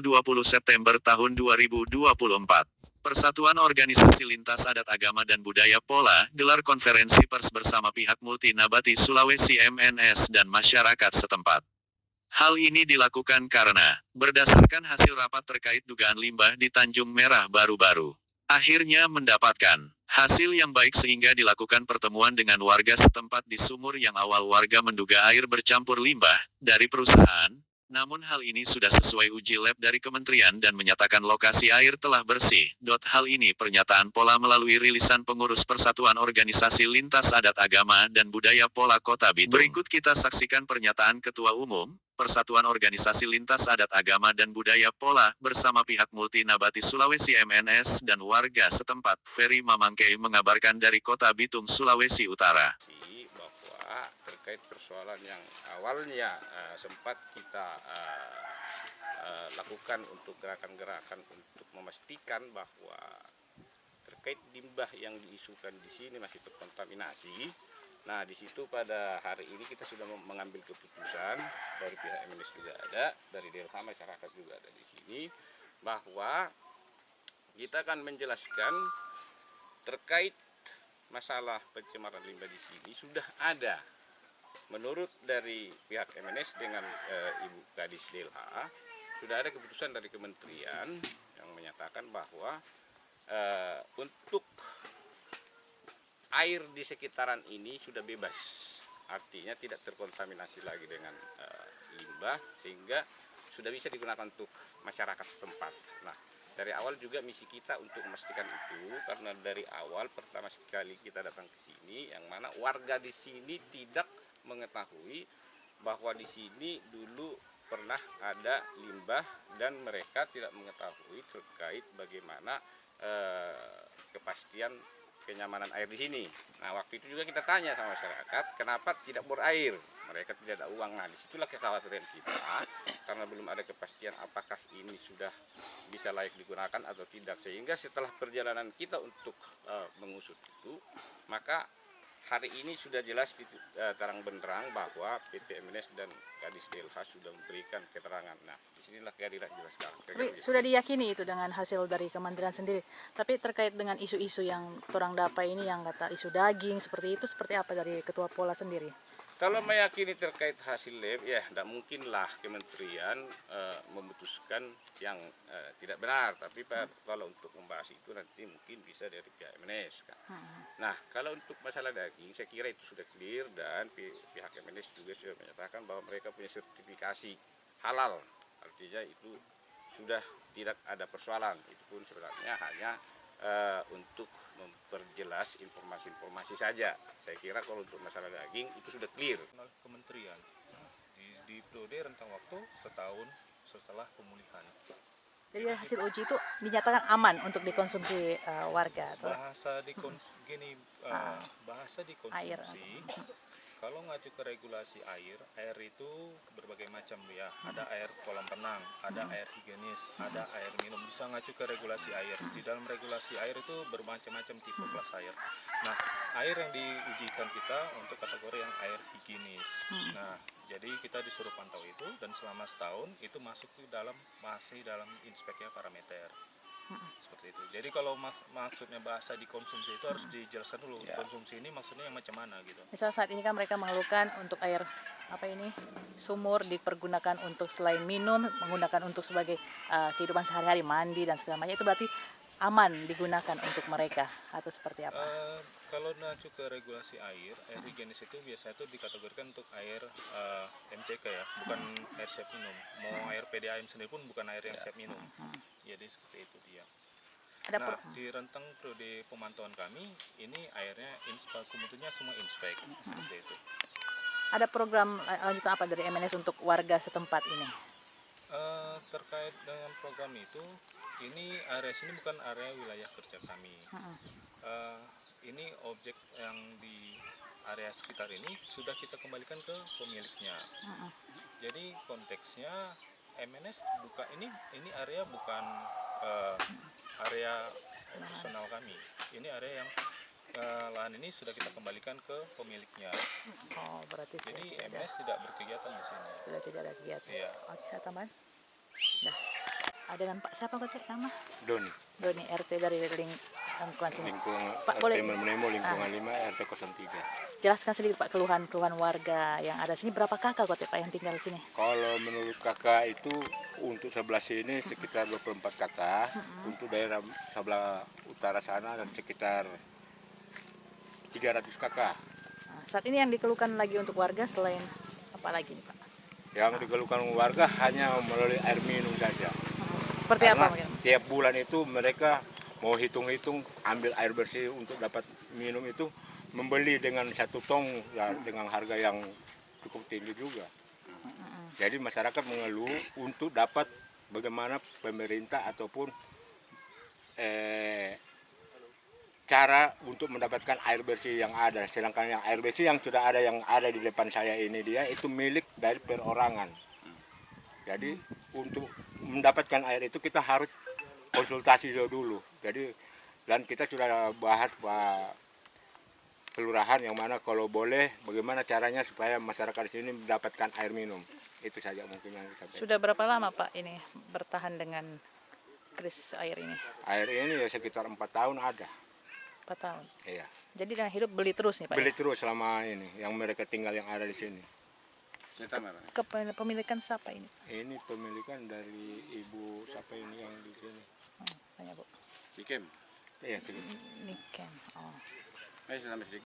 20 September tahun 2024. Persatuan Organisasi Lintas Adat Agama dan Budaya Pola gelar konferensi pers bersama pihak multi nabati Sulawesi MNS dan masyarakat setempat. Hal ini dilakukan karena, berdasarkan hasil rapat terkait dugaan limbah di Tanjung Merah baru-baru, akhirnya mendapatkan hasil yang baik sehingga dilakukan pertemuan dengan warga setempat di sumur yang awal warga menduga air bercampur limbah dari perusahaan. Namun hal ini sudah sesuai uji lab dari kementerian dan menyatakan lokasi air telah bersih. Hal ini pernyataan Pola melalui rilisan pengurus Persatuan Organisasi Lintas Adat Agama dan Budaya Pola Kota Bitung. Berikut kita saksikan pernyataan Ketua Umum Persatuan Organisasi Lintas Adat Agama dan Budaya Pola bersama pihak multi nabati Sulawesi MNS dan warga setempat. Ferry Mamangkei mengabarkan dari Kota Bitung, Sulawesi Utara. Bahwa terkait persoalan yang awalnya sempat kita lakukan untuk gerakan-gerakan untuk memastikan bahwa terkait limbah yang diisukan di sini masih terkontaminasi. Nah, di situ pada hari ini kita sudah mengambil keputusan dari pihak MNS juga ada, dari DLH masyarakat juga ada di sini, bahwa kita akan menjelaskan terkait masalah pencemaran limbah di sini sudah ada. Menurut dari pihak MNS dengan Ibu Kadis DLH, sudah ada keputusan dari kementerian yang menyatakan bahwa untuk air di sekitaran ini sudah bebas, artinya tidak terkontaminasi lagi dengan limbah, sehingga sudah bisa digunakan untuk masyarakat setempat. Nah, dari awal juga misi kita untuk memastikan itu, karena dari awal pertama sekali kita datang ke sini, yang mana warga di sini tidak mengetahui bahwa di sini dulu pernah ada limbah dan mereka tidak mengetahui terkait bagaimana kepastian kenyamanan air di sini. Nah, waktu itu juga kita tanya sama masyarakat, kenapa tidak bor air? Mereka tidak ada uang. Nah, disitulah kekhawatiran kita, karena belum ada kepastian apakah ini sudah bisa layak digunakan atau tidak. Sehingga setelah perjalanan kita untuk mengusut itu, maka hari ini sudah jelas terang benderang bahwa PT MNS dan Kadis DLH sudah memberikan keterangan. Nah, disinilah keadilan jelas sekarang. Tapi sudah diyakini itu dengan hasil dari kementerian sendiri. Tapi terkait dengan isu-isu yang orang dapat ini, yang kata isu daging seperti itu, seperti apa dari Ketua Pola sendiri? Kalau meyakini terkait hasil lab, ya tidak mungkinlah kementerian memutuskan yang tidak benar. Tapi kalau untuk membahas itu nanti mungkin bisa dari pihak MNS. Kan. Nah, kalau untuk masalah daging, saya kira itu sudah clear dan pihak MNS juga sudah menyatakan bahwa mereka punya sertifikasi halal. Artinya itu sudah tidak ada persoalan. Itu pun sebenarnya hanya untuk memperjelas informasi-informasi saja. Saya kira kalau untuk masalah daging itu sudah clear. Kementerian di periode rentang waktu setahun setelah pemulihan. Jadi hasil uji itu dinyatakan aman untuk dikonsumsi warga. Atau? Bahasa dikonsumsi. Kalau ngacu ke regulasi air itu berbagai macam ya. Ada air kolam renang, ada air higienis, ada air minum. Bisa ngacu ke regulasi air. Di dalam regulasi air itu bermacam-macam tipe kelas air. Nah, air yang diujikan kita untuk kategori yang air higienis. Nah, jadi kita disuruh pantau itu dan selama setahun itu masih dalam inspeknya parameter. Seperti itu. Jadi kalau maksudnya bahasa dikonsumsi itu harus dijelaskan dulu. Konsumsi ini maksudnya yang macam mana gitu. Misal saat ini kan mereka mengeluhkan untuk air sumur dipergunakan untuk selain minum, menggunakan untuk sebagai kehidupan sehari-hari, mandi dan segala macam. Itu berarti aman digunakan untuk mereka atau seperti apa? Kalau mengacu ke regulasi air higienis itu biasanya itu dikategorikan untuk air MCK ya, bukan air siap minum. Mau air PDAM sendiri pun bukan air yang siap minum. Jadi seperti itu dia. Nah, di rentang periode pemantauan kami, ini airnya mutunya semua inspek seperti itu. Ada program lanjutan apa dari MNS untuk warga setempat ini? Terkait dengan program itu, ini area sini bukan area wilayah kerja kami. Ini objek yang di area sekitar ini sudah kita kembalikan ke pemiliknya. Jadi konteksnya MNS ini area bukan area personal kami. Ini area yang lahan ini sudah kita kembalikan ke pemiliknya. Oh, berarti jadi MNS tidak berkegiatan di sini. Sudah tidak ada kegiatan. Iya. Oke, teman. Dah. Dengan Pak siapa Pak nama? Doni, Doni RT dari lingkungan sini. lingkungan Pak, RT boleh Menemo, lingkungan 5 RT 03. jelaskan sedikit Pak keluhan warga yang ada sini, berapa kakak Pak yang tinggal di sini? Kalau menurut kakak itu untuk sebelah sini sekitar 24 kakak, untuk daerah sebelah utara sana dan sekitar 300 kakak. Nah, saat ini yang dikeluhkan lagi untuk warga selain apa lagi nih Pak? Yang dikeluhkan warga hanya melalui air minum saja. Seperti Karena apa mungkin? tiap bulan itu mereka mau hitung-hitung ambil air bersih untuk dapat minum itu membeli dengan 1 tong ya, dengan harga yang cukup tinggi juga. Jadi masyarakat mengeluh untuk dapat bagaimana pemerintah ataupun cara untuk mendapatkan air bersih yang ada. Sedangkan yang air bersih yang sudah ada yang ada di depan saya ini dia itu milik dari perorangan. Jadi untuk mendapatkan air itu kita harus konsultasi dulu. Jadi dan kita sudah bahas Pak kelurahan yang mana kalau boleh bagaimana caranya supaya masyarakat di sini mendapatkan air minum. Itu saja mungkin yang kita beri. Sudah berapa lama Pak ini bertahan dengan krisis air ini? Air ini ya sekitar 4 tahun ada. 4 tahun. Iya. Jadi dengan hidup beli terus nih Pak? Beli terus selama ini yang mereka tinggal yang ada di sini. Kepemilikan siapa ini? Ini pemilikan dari ibu siapa ini yang di sini? Tanya Bu. Sikem. Iya, Niken. Oh. Sampai